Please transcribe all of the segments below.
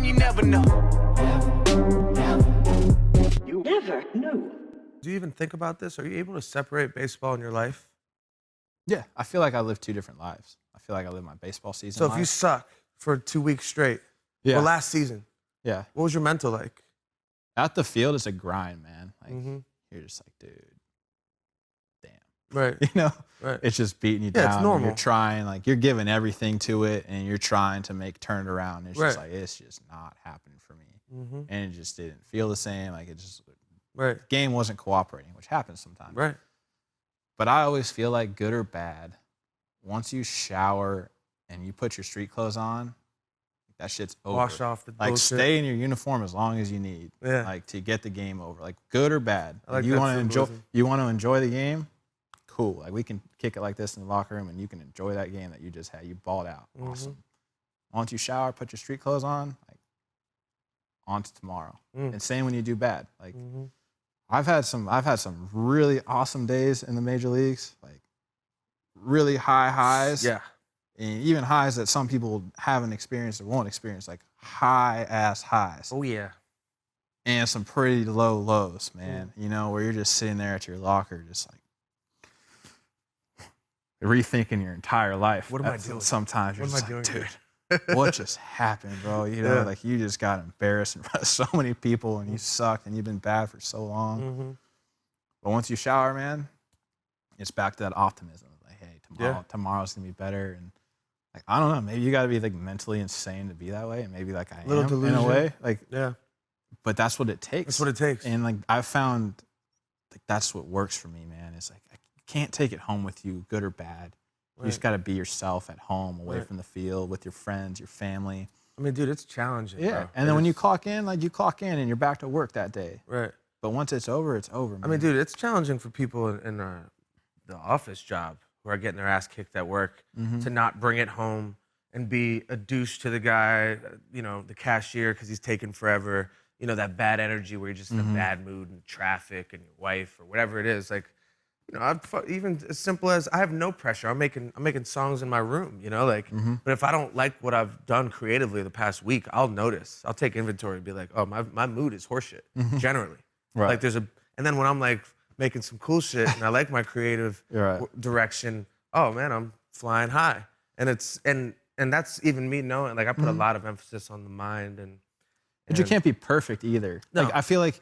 you never know. You never know. Do you even think about this? Are you able to separate baseball in your life? Yeah, I feel like I live two different lives. I feel like I live my baseball season So life. if you suck for 2 weeks straight, yeah. or last season, yeah, what was your mental like? At the field, it's a grind, man. Like, Mm-hmm. you're just like, dude, damn. Right. You know? Right. It's just beating you Yeah, down. it's and normal. You're trying, like, you're giving everything to it, and you're trying to turn it around. It's just Right. like, it's just not happening for me. Mm-hmm. And it just didn't feel the same. Like, it just, Right. the game wasn't cooperating, which happens sometimes. Right. But I always feel like, good or bad, once you shower and you put your street clothes on, that shit's over. Wash off the like bullshit. Stay in your uniform as long as you need. Yeah. Like to get the game over. Like good or bad. I like you that want to enjoy symbolism. you want to enjoy the game? Cool. Like we can kick it like this in the locker room and you can enjoy that game that you just had. You balled out. Mhm. Awesome. Once you shower, put your street clothes on, like on to tomorrow. And same when you do bad. Like I've had some really awesome days in the major leagues, like really high highs. Yeah. And even highs that some people haven't experienced or won't experience, like high-ass highs. Oh, yeah. And some pretty low lows, man. You know, where you're just sitting there at your locker just like rethinking your entire life. What am I doing? Sometimes you're What am just I like, doing dude, what just happened, bro? You know, Yeah. like you just got embarrassed in front of so many people and you sucked and you've been bad for so long. Mm-hmm. But once you shower, man, it's back to that optimism. Like, hey, tomorrow's gonna be better. And like, I don't know, maybe you gotta be like mentally insane to be that way. And maybe like I Little am delusion. in a way. Like, Yeah. but that's what it takes. That's what it takes. And like I've found like that's what works for me, man. It's like I can't take it home with you, good or bad. You just gotta be yourself at home, away from the field, with your friends, your family. I mean, dude, it's challenging. Yeah. Bro. And then when you clock in, like you clock in and you're back to work that day. Right. But once it's over, it's over, man. I mean, dude, it's challenging for people in the office job who are getting their ass kicked at work to not bring it home and be a douche to the guy, you know, the cashier because he's taking forever. You know, that bad energy where you're just in a bad mood and traffic and your wife or whatever it is. Like, you know, even as simple as I have no pressure. I'm making songs in my room, you know, like. But if I don't like what I've done creatively the past week, I'll notice. I'll take inventory and be like, oh, my mood is horseshit generally. Right. Like and then when I'm like making some cool shit and I like my creative direction, oh man, I'm flying high. And it's and that's even me knowing, like I put a lot of emphasis on the mind But you can't be perfect either. No. Like I feel like,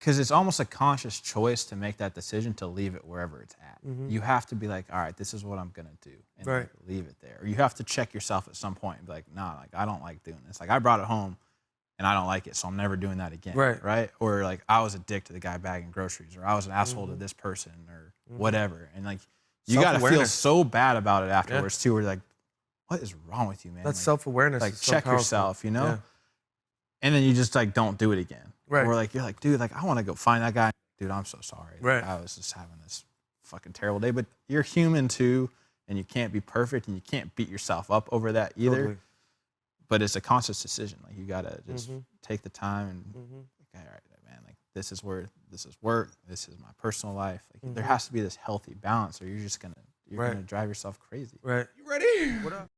because it's almost a conscious choice to make that decision to leave it wherever it's at. You have to be like, all right, this is what I'm gonna do, and like, leave it there. Or you have to check yourself at some point and be like, nah, like I don't like doing this. Like I brought it home, and I don't like it, so I'm never doing that again. Right. Or like I was a dick to the guy bagging groceries, or I was an asshole to this person, or whatever. And like you gotta feel so bad about it afterwards too. Where you're like, what is wrong with you, man? that's like, self-awareness. Like is so check powerful. yourself, you know. Yeah. And then you just like don't do it again. Right. Or like you're like, dude, like I want to go find that guy. Dude, I'm so sorry. Like, Right. I was just having this fucking terrible day. But you're human too, and you can't be perfect, and you can't beat yourself up over that either. Totally. But it's a conscious decision. Like you gotta just take the time and okay, all right, man. Like this is work. This is my personal life. Like there has to be this healthy balance, or you're gonna drive yourself crazy. Right. You ready? What up?